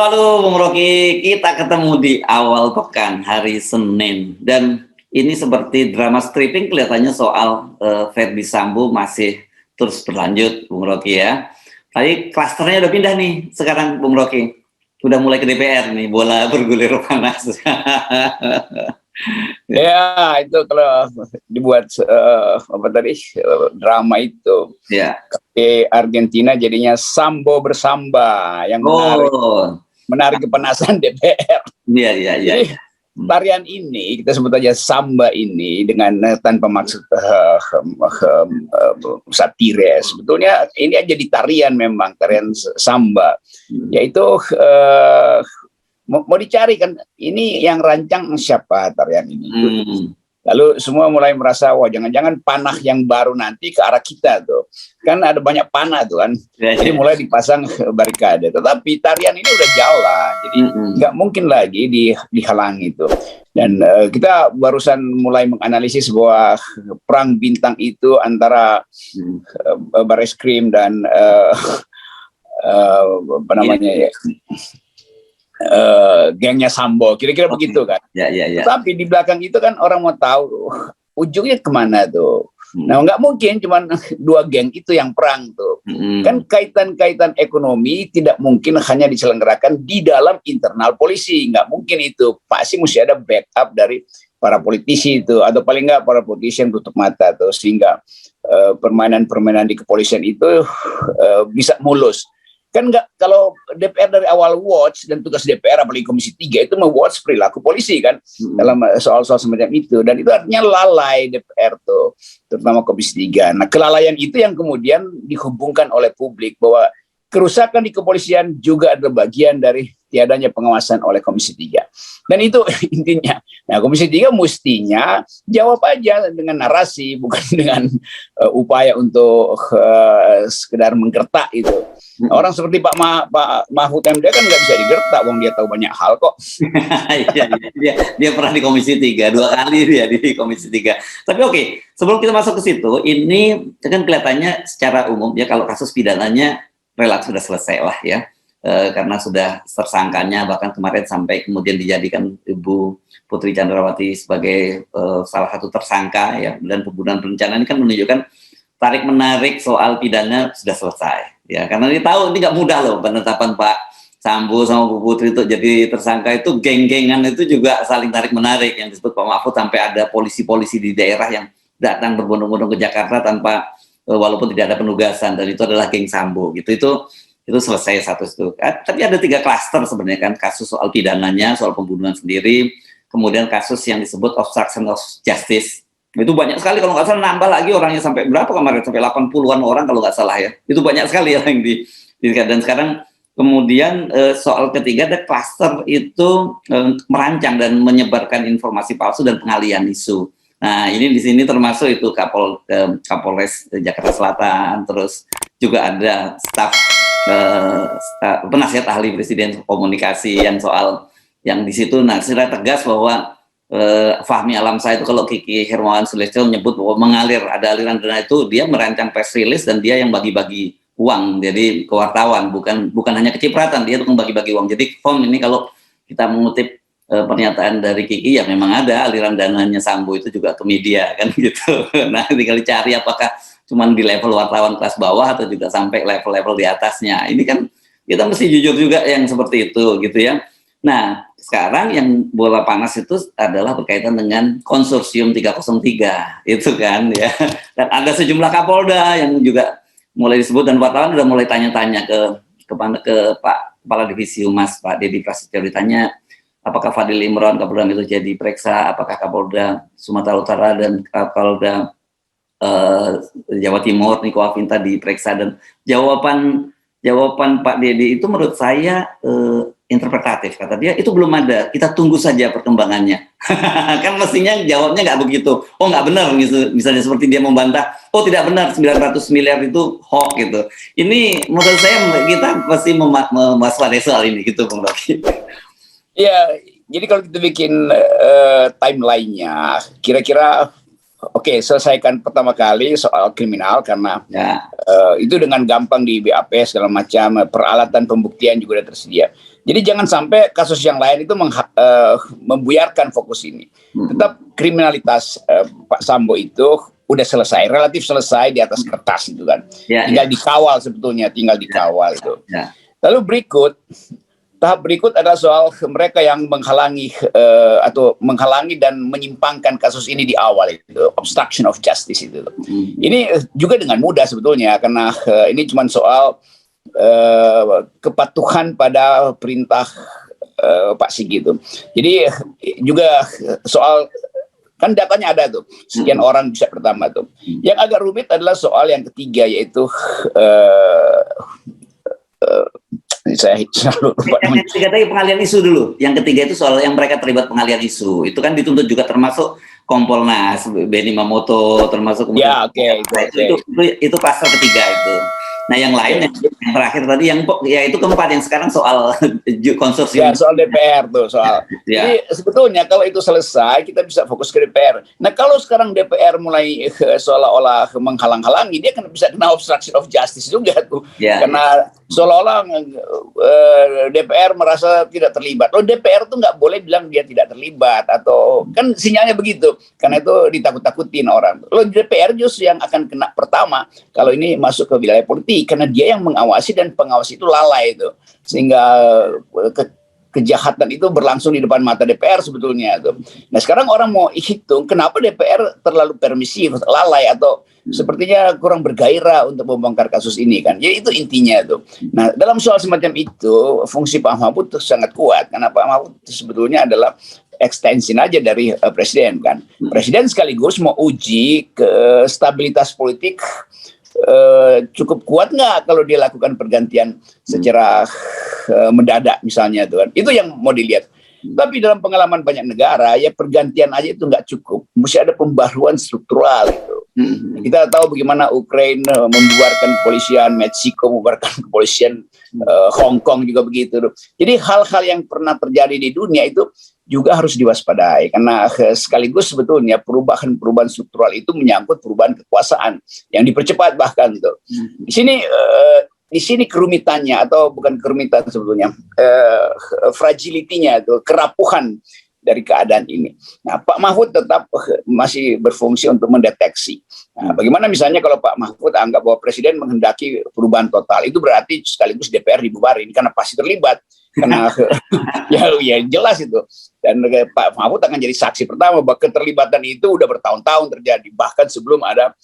Selalu Bung Rocky, kita ketemu di awal pekan hari Senin dan ini seperti drama stripping kelihatannya soal Verdi Sambo masih terus berlanjut Bung Rocky ya. Tapi klasternya udah pindah nih sekarang Bung Rocky. Udah mulai ke DPR nih, bola bergulir panas. Ya, itu kalau dibuat drama itu. Ya. Di Argentina jadinya Sambo bersamba yang menarik kepanasan DPR. Iya. Jadi tarian ini kita sebut aja samba ini dengan tanpa maksud satire. Sebetulnya ini aja di tarian, memang tarian samba, yaitu mau dicari kan ini yang rancang siapa tarian ini. Lalu semua mulai merasa, wah jangan-jangan panah yang baru nanti ke arah kita tuh. Kan ada banyak panah tuh kan. Jadi mulai dipasang barikade. Tetapi tarian ini udah jalan. Jadi nggak mungkin lagi dihalangi itu. Dan kita barusan mulai menganalisis sebuah perang bintang itu antara Barreskrim dan apa namanya ya, gengnya Sambo, kira-kira begitu kan. Ya. Tapi di belakang itu kan orang mau tahu ujungnya kemana tuh. Nah nggak mungkin cuman dua geng itu yang perang tuh. Kan kaitan-kaitan ekonomi tidak mungkin hanya diselenggarakan di dalam internal polisi. Nggak mungkin itu, pasti mesti ada backup dari para politisi itu, atau paling nggak para politisi yang tutup mata tuh, sehingga permainan-permainan di kepolisian itu bisa mulus. Kan nggak, kalau DPR dari awal watch, dan tugas DPR apalagi Komisi 3 itu me-watch perilaku polisi kan dalam soal-soal semacam itu, dan itu artinya lalai DPR tuh, terutama Komisi 3. Nah kelalaian itu yang kemudian dihubungkan oleh publik bahwa kerusakan di kepolisian juga adalah bagian dari tiadanya pengawasan oleh Komisi 3. Dan itu intinya. Nah Komisi 3 mestinya jawab aja dengan narasi, bukan dengan upaya untuk sekedar menggertak itu. Nah, orang seperti Pak Mahfud MD kan nggak bisa digertak, wong dia tahu banyak hal kok. dia pernah di Komisi 3, 2 kali dia di Komisi 3. Tapi oke, sebelum kita masuk ke situ, ini kan kelihatannya secara umum ya kalau kasus pidananya relatif sudah selesai lah ya. Karena sudah tersangkanya, bahkan kemarin sampai kemudian dijadikan Ibu Putri Chandrawati sebagai salah satu tersangka ya, dan pembunuhan berencana ini kan menunjukkan tarik menarik soal pidana sudah selesai ya, karena dia tahu ini nggak mudah loh penetapan Pak Sambo sama Bu Putri itu jadi tersangka, itu geng-gengan itu juga saling tarik menarik yang disebut Pak Mahfud, sampai ada polisi-polisi di daerah yang datang berbondong-bondong ke Jakarta tanpa walaupun tidak ada penugasan, dan itu adalah geng Sambo gitu. Itu selesai satu itu. Tapi ada 3 klaster sebenarnya kan, kasus soal pidananya, soal pembunuhan sendiri, kemudian kasus yang disebut obstruction of justice. Itu banyak sekali, kalau nggak salah nambah lagi orangnya sampai berapa kemarin, sampai 80-an orang kalau nggak salah ya. Itu banyak sekali yang dan sekarang kemudian soal ketiga ada klaster itu merancang dan menyebarkan informasi palsu dan pengalian isu. Nah ini di sini termasuk itu Kapolres Jakarta Selatan, terus juga ada staf penasihat ahli Presiden komunikasi yang soal yang di situ. Nah sudah tegas bahwa Fahmi Alamsyah itu, kalau Kiki Hermawan Sulistyo menyebut bahwa ada aliran dana itu, dia merancang press release dan dia yang bagi-bagi uang, jadi ke wartawan, bukan hanya kecipratan, dia tukang bagi-bagi uang. Jadi ini kalau kita mengutip pernyataan dari Kiki, ya memang ada aliran dananya Sambo itu juga ke media kan gitu. Nah tinggal dicari apakah cuman di level wartawan kelas bawah atau juga sampai level-level di atasnya. Ini kan kita mesti jujur juga yang seperti itu gitu ya. Nah sekarang yang bola panas itu adalah berkaitan dengan konsorsium 303 itu kan ya. Dan ada sejumlah Kapolda yang juga mulai disebut, dan wartawan sudah mulai tanya-tanya ke Pak Kepala Divisi Humas Pak Dedi Prasetyo, ditanya apakah Fadil Imron Kapolda itu jadi periksa, apakah Kapolda Sumatera Utara dan Kapolda Jawa Timur Niko Afinta diperiksa, dan jawaban Pak Dedi itu menurut saya interpretatif. Kata dia itu belum ada, kita tunggu saja perkembangannya. Kan mestinya jawabnya nggak begitu, oh nggak benar, misalnya seperti dia membantah, oh tidak benar 900 miliar itu hoax gitu. Ini menurut saya kita pasti mewaspadai soal ini gitu Bung Rocky. Ya, jadi kalau kita bikin timeline-nya, kira-kira oke, selesaikan pertama kali soal kriminal, karena itu dengan gampang di BAP segala macam, peralatan pembuktian juga sudah tersedia. Jadi jangan sampai kasus yang lain itu membuyarkan fokus ini. Tetap kriminalitas Pak Sambo itu udah selesai, relatif selesai di atas kertas itu kan. Tinggal dikawal sebetulnya, tinggal dikawal itu. Lalu tahap berikut adalah soal mereka yang menghalangi atau menghalangi dan menyimpangkan kasus ini di awal itu, obstruction of justice itu. Ini juga dengan mudah sebetulnya karena ini cuma soal kepatuhan pada perintah Pak Sigit itu. Jadi juga soal kan datanya ada tuh sekian orang bisa pertama tuh. Yang agak rumit adalah soal yang ketiga yaitu saya selalu lupa. Yang ketiga tadi pengalian isu dulu. Yang ketiga itu soal yang mereka terlibat pengalian isu. Itu kan dituntut juga termasuk Kompolnas, Benny Mamoto, termasuk ya, itu pasal ketiga itu. Nah yang lain yang terakhir tadi yang ya itu keempat yang sekarang soal konsorsium. Ya, soal DPR tuh soal. Jadi sebetulnya kalau itu selesai kita bisa fokus ke DPR. Nah kalau sekarang DPR mulai seolah-olah menghalang-halangi, dia kan bisa kena obstruction of justice juga tuh. Karena seolah-olah DPR merasa tidak terlibat. Oh DPR tuh nggak boleh bilang dia tidak terlibat atau kan sinyalnya begitu. Karena itu ditakut-takutin orang. Lo DPR justru yang akan kena pertama kalau ini masuk ke wilayah politik. Karena dia yang mengawasi dan pengawas itu lalai itu sehingga kejahatan itu berlangsung di depan mata DPR sebetulnya itu. Nah sekarang orang mau hitung kenapa DPR terlalu permisif, lalai atau sepertinya kurang bergairah untuk membongkar kasus ini kan. Jadi itu intinya itu. Nah dalam soal semacam itu fungsi Pak Mahfud itu sangat kuat karena Pak Mahfud sebetulnya adalah ekstensi aja dari presiden kan. Presiden sekaligus mau uji ke stabilitas politik cukup kuat nggak kalau dia lakukan pergantian secara mendadak misalnya itu kan. Itu yang mau dilihat. Tapi dalam pengalaman banyak negara ya pergantian aja itu nggak cukup, mesti ada pembaruan struktural itu. Kita tahu bagaimana Ukraina membubarkan kepolisian, Meksiko membubarkan kepolisian, Hong Kong juga begitu. Jadi hal-hal yang pernah terjadi di dunia itu juga harus diwaspadai karena sekaligus sebetulnya perubahan struktural itu menyangkut perubahan kekuasaan yang dipercepat bahkan tuh. Di sini kerumitannya atau bukan kerumitan sebetulnya fragility-nya itu kerapuhan dari keadaan ini. Nah, Pak Mahfud tetap masih berfungsi untuk mendeteksi. Nah, bagaimana misalnya kalau Pak Mahfud anggap bahwa Presiden menghendaki perubahan total, itu berarti sekaligus DPR dibubarin karena pasti terlibat. Karena ya jelas itu. Dan Pak Mahfud akan jadi saksi pertama bahwa keterlibatan itu udah bertahun-tahun terjadi. Bahkan sebelum ada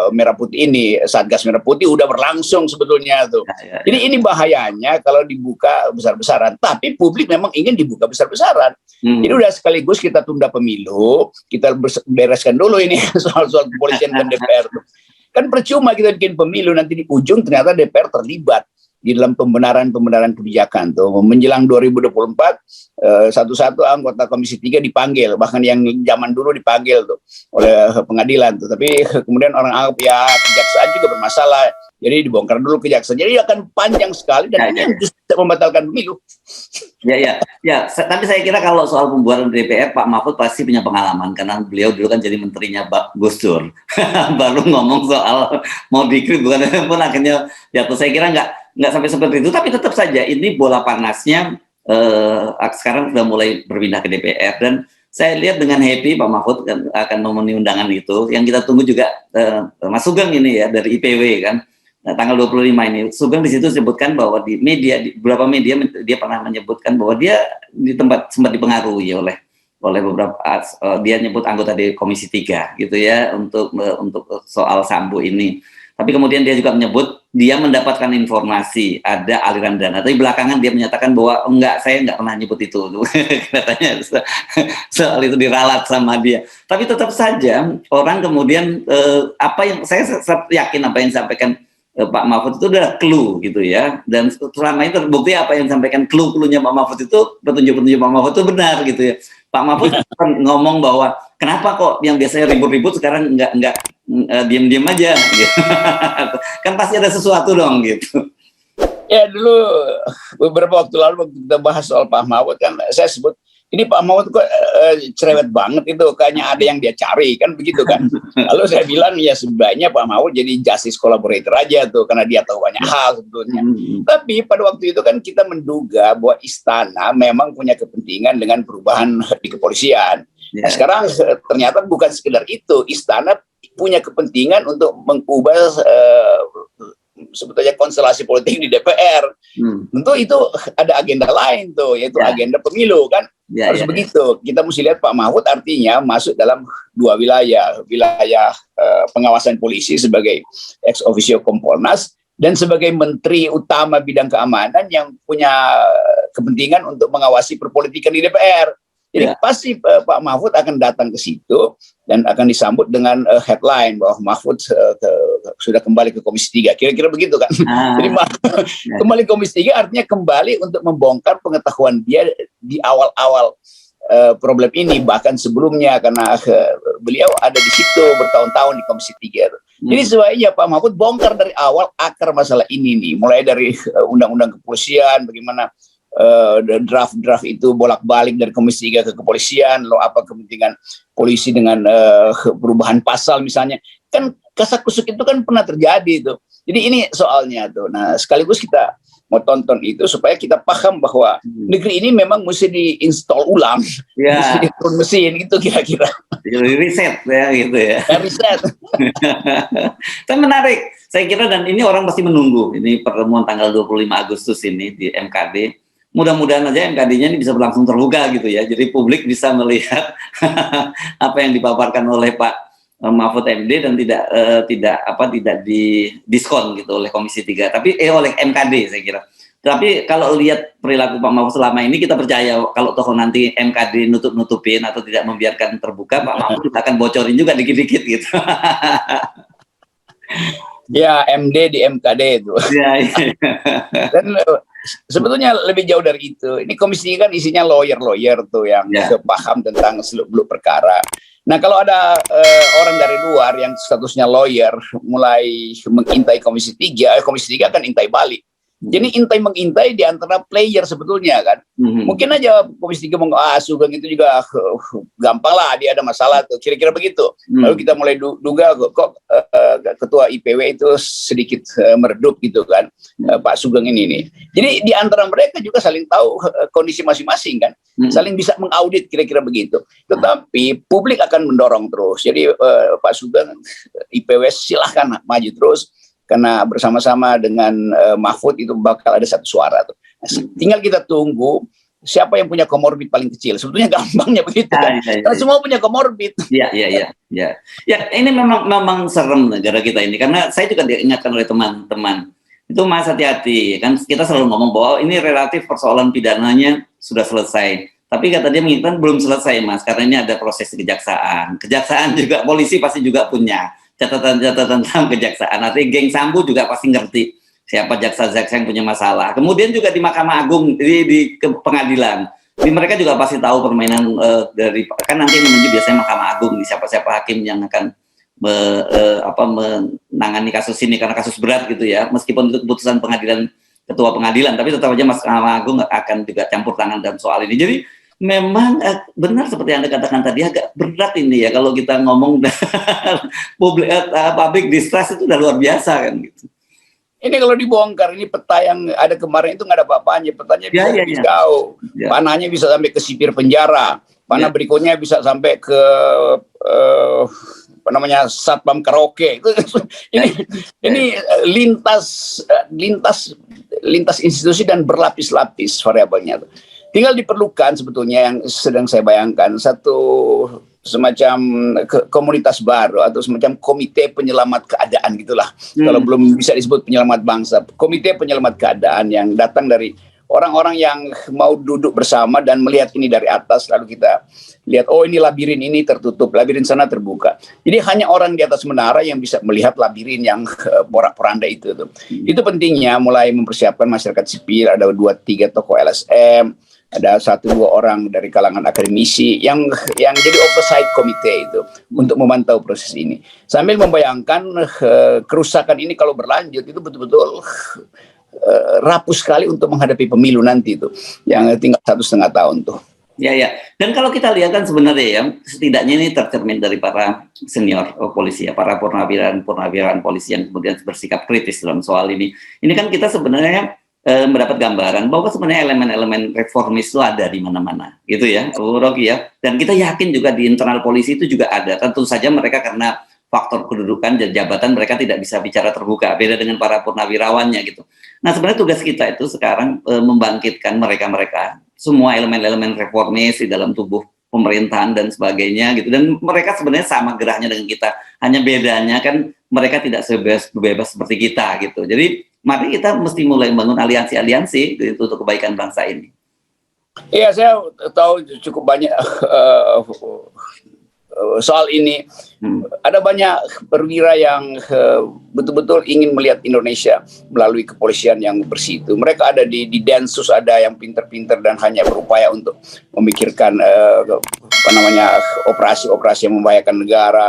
Merah Putih ini, Satgas Merah Putih udah berlangsung sebetulnya tuh. Jadi ini bahayanya kalau dibuka besar-besaran. Tapi publik memang ingin dibuka besar-besaran. Jadi udah sekaligus kita tunda pemilu, kita bereskan dulu ini soal-soal kepolisian dan DPR tuh. Kan percuma kita bikin pemilu nanti di ujung ternyata DPR terlibat di dalam pembenaran kebijakan tuh. Menjelang 2024 satu-satu anggota Komisi 3 dipanggil, bahkan yang zaman dulu dipanggil tuh oleh pengadilan tuh. Tapi kemudian orang anggap ya kejaksaan juga bermasalah. Jadi dibongkar dulu kejaksaan. Jadi akan panjang sekali dan ini yang bisa membatalkan pemilu. Tapi saya kira kalau soal pembubaran DPR, Pak Mahfud pasti punya pengalaman karena beliau dulu kan jadi menterinya Gus Dur. Baru ngomong soal mau dikrit bukan pun akhirnya saya kira nggak sampai seperti itu, tapi tetap saja ini bola panasnya sekarang sudah mulai berpindah ke DPR dan saya lihat dengan happy Pak Mahfud akan memenuhi undangan itu. Yang kita tunggu juga Mas Sugeng ini ya dari IPW kan. Nah, tanggal 25 ini Sugeng di situ sebutkan bahwa di beberapa media dia pernah menyebutkan bahwa dia di tempat sempat dipengaruhi oleh beberapa dia nyebut anggota di Komisi 3 gitu ya untuk soal Sambo ini. Tapi kemudian dia juga menyebut dia mendapatkan informasi ada aliran dana. Tapi belakangan dia menyatakan bahwa saya nggak pernah nyebut itu. Katanya soal itu diralat sama dia. Tapi tetap saja orang kemudian apa yang saya yakin apa yang disampaikan Pak Mahfud itu adalah clue gitu ya, dan selama ini terbukti apa yang disampaikan clue-nya Pak Mahfud itu petunjuk-petunjuk Pak Mahfud itu benar gitu ya. Pak Mahfud ngomong bahwa kenapa kok yang biasanya ribut-ribut sekarang nggak diam-diam aja gitu. Kan pasti ada sesuatu dong gitu. Ya dulu beberapa waktu lalu kita bahas soal Pak Mahfud kan saya sebut ini Pak Mahfud kok cerewet banget itu, kayaknya ada yang dia cari kan begitu kan. Lalu saya bilang ya sebaiknya Pak Mahfud jadi justice collaborator aja tuh, karena dia tahu banyak hal sebetulnya. Tapi pada waktu itu kan kita menduga bahwa istana memang punya kepentingan dengan perubahan di kepolisian. Nah, sekarang ternyata bukan sekedar itu, istana punya kepentingan untuk mengubah sebetulnya konstelasi politik di DPR. Tentu itu ada agenda lain tuh, yaitu agenda pemilu kan. Harus begitu. Kita mesti lihat Pak Mahfud artinya masuk dalam dua wilayah pengawasan polisi sebagai ex officio Kompolnas dan sebagai menteri utama bidang keamanan yang punya kepentingan untuk mengawasi perpolitikan di DPR. Jadi pasti Pak Mahfud akan datang ke situ dan akan disambut dengan headline bahwa Mahfud sudah kembali ke Komisi 3. Kira-kira begitu kan. Jadi kembali ke Komisi 3 artinya kembali untuk membongkar pengetahuan dia di awal-awal problem ini, bahkan sebelumnya, karena beliau ada di situ bertahun-tahun di Komisi 3. Jadi sebaiknya Pak Mahfud bongkar dari awal akar masalah ini nih, mulai dari undang-undang kepolisian, bagaimana draft itu bolak-balik dari Komisi 3 ke kepolisian, lalu apa kepentingan polisi dengan perubahan pasal misalnya, kan kasak-kusuk itu kan pernah terjadi itu. Jadi ini soalnya tuh. Nah, sekaligus kita mau tonton itu supaya kita paham bahwa negeri ini memang mesti diinstal ulang, mesti diturun mesin itu kira-kira. Riset ya gitu ya. Riset. Itu menarik. Saya kira dan ini orang pasti menunggu ini pertemuan tanggal 25 Agustus ini di MKD. Mudah-mudahan aja MKD-nya ini bisa berlangsung terbuka gitu ya. Jadi publik bisa melihat apa yang dipaparkan oleh Pak Mahfud MD dan tidak didiskon gitu oleh Komisi 3. Tapi oleh MKD saya kira. Tapi kalau lihat perilaku Pak Mahfud selama ini, kita percaya kalau toh nanti MKD nutup-nutupin atau tidak membiarkan terbuka, Pak Mahfud akan bocorin juga dikit-dikit gitu. Ya, MD di MKD itu. Ya. Dan sebetulnya lebih jauh dari itu. Ini komisi kan isinya lawyer tuh yang paham tentang seluk-beluk perkara. Nah, kalau ada orang dari luar yang statusnya lawyer mulai mengintai Komisi 3, Komisi 3 akan intai balik. Jadi mengintai di antara player sebetulnya kan. Mungkin aja Komisi 3 Sugeng itu juga gampang lah, dia ada masalah tuh, kira-kira begitu. Lalu kita mulai duga kok ketua IPW itu sedikit meredup gitu kan, Pak Sugeng ini nih. Jadi di antara mereka juga saling tahu kondisi masing-masing kan, saling bisa mengaudit kira-kira begitu. Tetapi publik akan mendorong terus. Jadi Pak Sugeng IPW silahkan maju terus. Karena bersama-sama dengan Mahfud itu bakal ada satu suara tuh. Tinggal kita tunggu siapa yang punya komorbid paling kecil. Sebetulnya gampangnya begitu kan. Karena semua punya komorbid. Ya, ini memang serem negara kita ini. Karena saya juga diingatkan oleh teman-teman. Itu Mas hati-hati. Kan kita selalu ngomong bahwa ini relatif persoalan pidananya sudah selesai. Tapi kata dia mengingatkan belum selesai Mas. Karena ini ada proses kejaksaan. Kejaksaan juga, polisi pasti juga punya catatan-catatan tentang kejaksaan. Artinya geng Sambo juga pasti ngerti siapa jaksa-jaksa yang punya masalah. Kemudian juga di Mahkamah Agung, di pengadilan, mereka juga pasti tahu permainan dari, kan nanti menuju biasanya Mahkamah Agung, di siapa-siapa hakim yang akan menangani kasus ini karena kasus berat gitu ya. Meskipun itu keputusan pengadilan, ketua pengadilan, tapi tetap aja Mahkamah Agung akan juga campur tangan dalam soal ini. Jadi memang benar seperti yang Anda katakan tadi, agak berat ini ya kalau kita ngomong public distrust itu udah luar biasa kan gitu. Ini kalau dibongkar, ini peta yang ada kemarin itu nggak ada apa-apanya, petanya bisa lebih jauh, panahnya bisa sampai ke sipir penjara, panah berikutnya bisa sampai ke satpam karaoke. Ini lintas institusi dan berlapis-lapis variabelnya. Tinggal diperlukan sebetulnya yang sedang saya bayangkan satu semacam komunitas baru atau semacam komite penyelamat keadaan gitulah. Kalau belum bisa disebut penyelamat bangsa, komite penyelamat keadaan yang datang dari orang-orang yang mau duduk bersama dan melihat ini dari atas, lalu kita lihat ini labirin ini tertutup, labirin sana terbuka. Jadi hanya orang di atas menara yang bisa melihat labirin yang porak-poranda itu. Itu pentingnya mulai mempersiapkan masyarakat sipil, ada 2-3 tokoh LSM, ada 1-2 orang dari kalangan akademisi yang jadi oversight komite itu untuk memantau proses ini. Sambil membayangkan kerusakan ini kalau berlanjut itu betul-betul rapuh sekali untuk menghadapi pemilu nanti itu yang tinggal 1,5 tahun tuh. Ya, ya. Dan kalau kita lihat kan sebenarnya ya, setidaknya ini tercermin dari para senior polisi ya, para purnawirawan polisi yang kemudian bersikap kritis dalam soal ini. Ini kan kita sebenarnya mendapat gambaran bahwa sebenarnya elemen-elemen reformis itu ada di mana-mana, gitu ya, Rocky ya. Dan kita yakin juga di internal polisi itu juga ada. Tentu saja mereka karena faktor kedudukan dan jabatan mereka tidak bisa bicara terbuka, beda dengan para purnawirawannya gitu. Nah sebenarnya tugas kita itu sekarang membangkitkan mereka-mereka semua elemen-elemen reformis di dalam tubuh pemerintahan dan sebagainya gitu, dan mereka sebenarnya sama gerahnya dengan kita, hanya bedanya kan mereka tidak sebebas seperti kita gitu. Jadi mari kita mesti mulai membangun aliansi-aliansi gitu, untuk kebaikan bangsa ini. Iya, saya tahu cukup banyak soal ini. Ada banyak perwira yang betul-betul ingin melihat Indonesia melalui kepolisian yang bersih itu. Mereka ada di Densus, ada yang pinter-pinter dan hanya berupaya untuk memikirkan operasi-operasi yang membahayakan negara.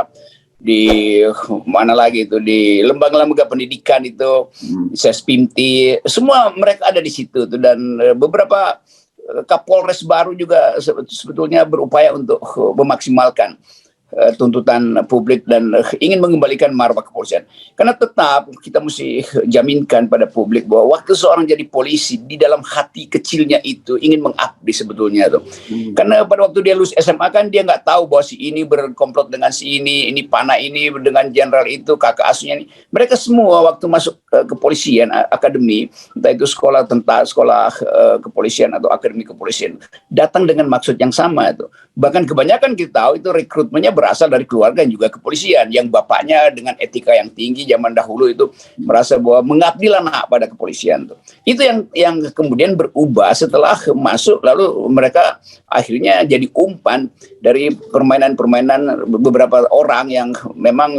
Di mana lagi itu, di lembaga-lembaga pendidikan itu, Sespimti, semua mereka ada di situ tuh. Dan beberapa Kapolres baru juga sebetulnya berupaya untuk memaksimalkan tuntutan publik dan ingin mengembalikan marwah kepolisian. Karena tetap kita mesti jaminkan pada publik bahwa waktu seorang jadi polisi, di dalam hati kecilnya itu ingin mengabdi sebetulnya tuh. Karena pada waktu dia lulus SMA kan dia nggak tahu bahwa si ini berkomplot dengan si ini panah ini dengan jenderal itu, kakak asuhnya ini. Mereka semua waktu masuk kepolisian akademi, entah itu sekolah kepolisian atau akademi kepolisian, datang dengan maksud yang sama itu. Bahkan kebanyakan kita tahu itu rekrutmennya berasal dari keluarga yang juga kepolisian, yang bapaknya dengan etika yang tinggi zaman dahulu itu merasa bahwa mengabdilah nak pada kepolisian tuh. Itu yang kemudian berubah setelah masuk, lalu mereka akhirnya jadi umpan dari permainan-permainan beberapa orang yang memang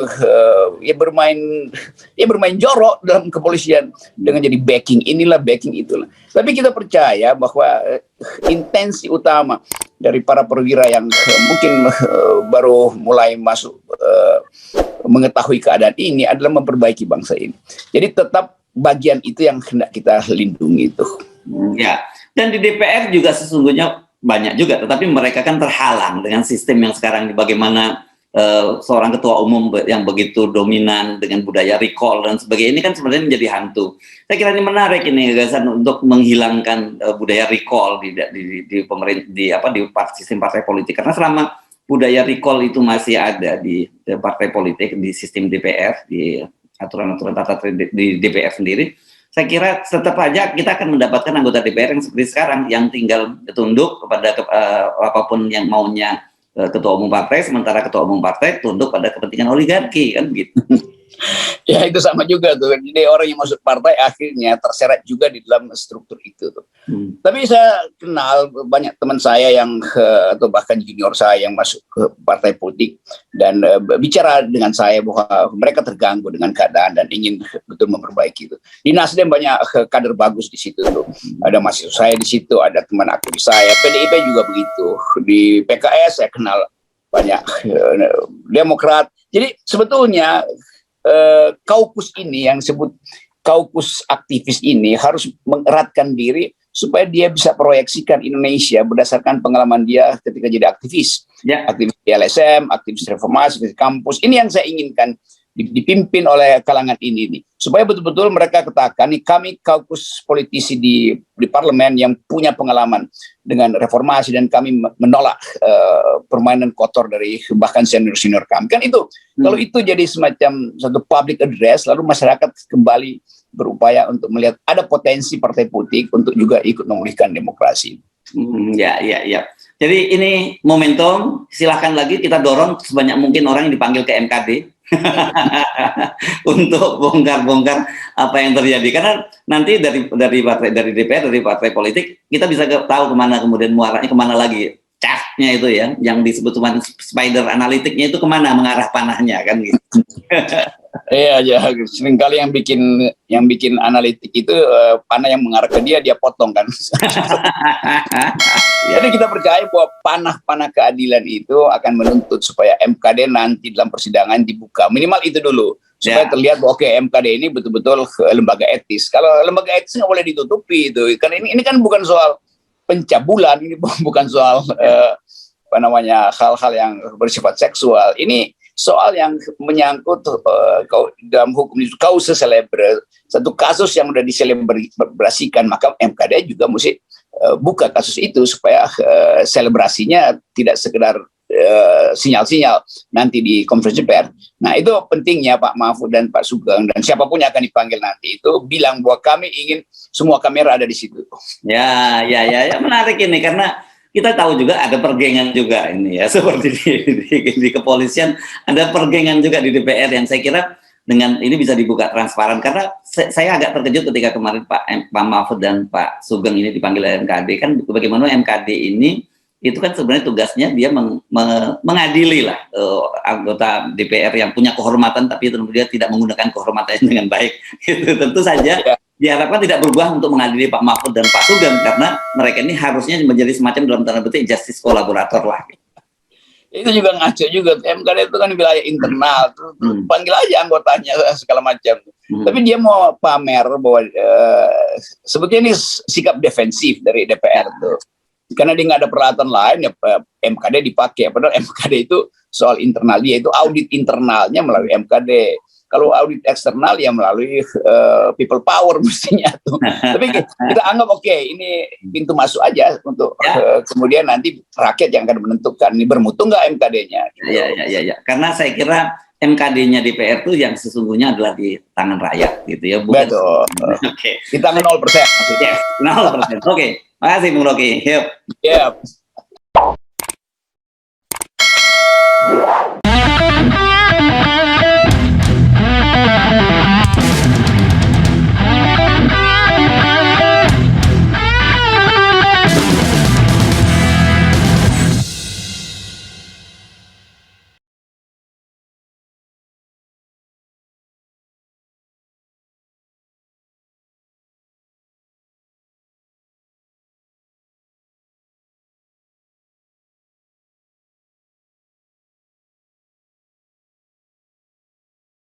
bermain jorok dalam kepolisian dengan jadi backing inilah backing itulah. Tapi kita percaya bahwa intensi utama dari para perwira yang mungkin baru mulai masuk mengetahui keadaan ini adalah memperbaiki bangsa ini. Jadi tetap bagian itu yang hendak kita lindungi itu. Ya, dan di DPR juga sesungguhnya banyak juga, tetapi mereka kan terhalang dengan sistem yang sekarang ini. Bagaimana seorang ketua umum yang begitu dominan dengan budaya recall dan sebagainya, ini kan sebenarnya menjadi hantu. Saya kira ini menarik ini gagasan untuk menghilangkan budaya recall di sistem partai politik, karena selama budaya recall itu masih ada di partai politik, di sistem DPR, di aturan-aturan tata tertib di DPR sendiri, saya kira tetap aja kita akan mendapatkan anggota DPR yang seperti sekarang, yang tinggal tunduk kepada apapun yang maunya ketua umum partai, sementara ketua umum partai tunduk pada kepentingan oligarki, kan begitu. Ya itu sama juga tuh. Jadi orang yang masuk partai akhirnya terseret juga di dalam struktur itu tuh. Tapi saya kenal banyak teman saya yang atau bahkan junior saya yang masuk ke partai politik dan bicara dengan saya bahwa mereka terganggu dengan keadaan dan ingin betul memperbaiki itu. Di Nasdem banyak kader bagus di situ tuh. Ada mahasiswa saya di situ, ada teman aktivis saya. PDIP juga begitu. Di PKS saya kenal banyak Demokrat. Jadi sebetulnya kaukus ini yang disebut kaukus aktivis ini harus mengeratkan diri supaya dia bisa proyeksikan Indonesia berdasarkan pengalaman dia ketika jadi aktivis. Aktivis di LSM, aktivis reformasi, aktivis kampus. Ini yang saya inginkan dipimpin oleh kalangan ini nih, supaya betul-betul mereka katakan nih, kami kaukus politisi di parlemen yang punya pengalaman dengan reformasi dan kami menolak permainan kotor dari bahkan senior-senior kami. Kan itu kalau itu jadi semacam satu public address, lalu masyarakat kembali berupaya untuk melihat ada potensi partai politik untuk juga ikut memulihkan demokrasi. Ya. Jadi ini momentum, silahkan lagi kita dorong sebanyak mungkin orang yang dipanggil ke MKD untuk bongkar-bongkar apa yang terjadi. Karena nanti dari DPR, dari partai politik, kita bisa tahu kemana kemudian muaranya, kemana lagi cahnya itu ya, yang disebut spider analitiknya itu kemana mengarah panahnya kan gitu. Iya aja, seringkali yang bikin analitik itu panah yang mengarah ke dia potong kan. Jadi kita percaya bahwa panah keadilan itu akan menuntut supaya MKD nanti dalam persidangan dibuka. Minimal itu dulu supaya terlihat bahwa MKD ini betul-betul lembaga etis. Kalau lembaga etis nggak boleh ditutupi itu. Karena ini kan bukan soal pencabulan, ini bukan soal hal-hal yang bersifat seksual. Ini soal yang menyangkut dalam hukum itu causa celebre, satu kasus yang sudah diselebrasikan, maka MKD juga mesti buka kasus itu supaya selebrasinya tidak sekedar sinyal-sinyal nanti di konferensi pers. Nah, itu pentingnya Pak Mahfud dan Pak Sugeng dan siapapun yang akan dipanggil nanti itu bilang bahwa kami ingin semua kamera ada di situ. Ya, menarik ini karena kita tahu juga ada pergengan juga ini ya, seperti di kepolisian ada pergengan juga di DPR yang saya kira dengan ini bisa dibuka transparan, karena saya agak terkejut ketika kemarin Pak Mahfud dan Pak Sugeng ini dipanggil MKD, kan bagaimana MKD ini itu kan sebenarnya tugasnya dia mengadili lah anggota DPR yang punya kehormatan tapi dia tidak menggunakan kehormatannya dengan baik. Itu tentu saja diharapkan tidak berubah untuk mengadili Pak Mahfud dan Pak Sugeng, karena mereka ini harusnya menjadi semacam dalam tanda petik justice kolaborator lah. Itu juga ngaco juga, MKD itu kan wilayah internal, panggil aja anggotanya segala macam. Tapi dia mau pamer bahwa sebetulnya ini sikap defensif dari DPR tuh. Karena dia nggak ada peralatan lain, ya MKD dipakai. Padahal MKD itu soal internal dia, itu audit internalnya melalui MKD. Kalau audit eksternal ya melalui people power mestinya tuh. Tapi kita anggap oke, ini pintu masuk aja untuk kemudian nanti rakyat yang akan menentukan ini bermutu nggak MKD-nya. Gitu. Ya. Karena saya kira MKD-nya DPR itu yang sesungguhnya adalah di tangan rakyat, gitu ya. Bukan. Betul. Oke. Di tangan 0% maksudnya. 0%. Oke. Makasih Bung Rocky. Yep.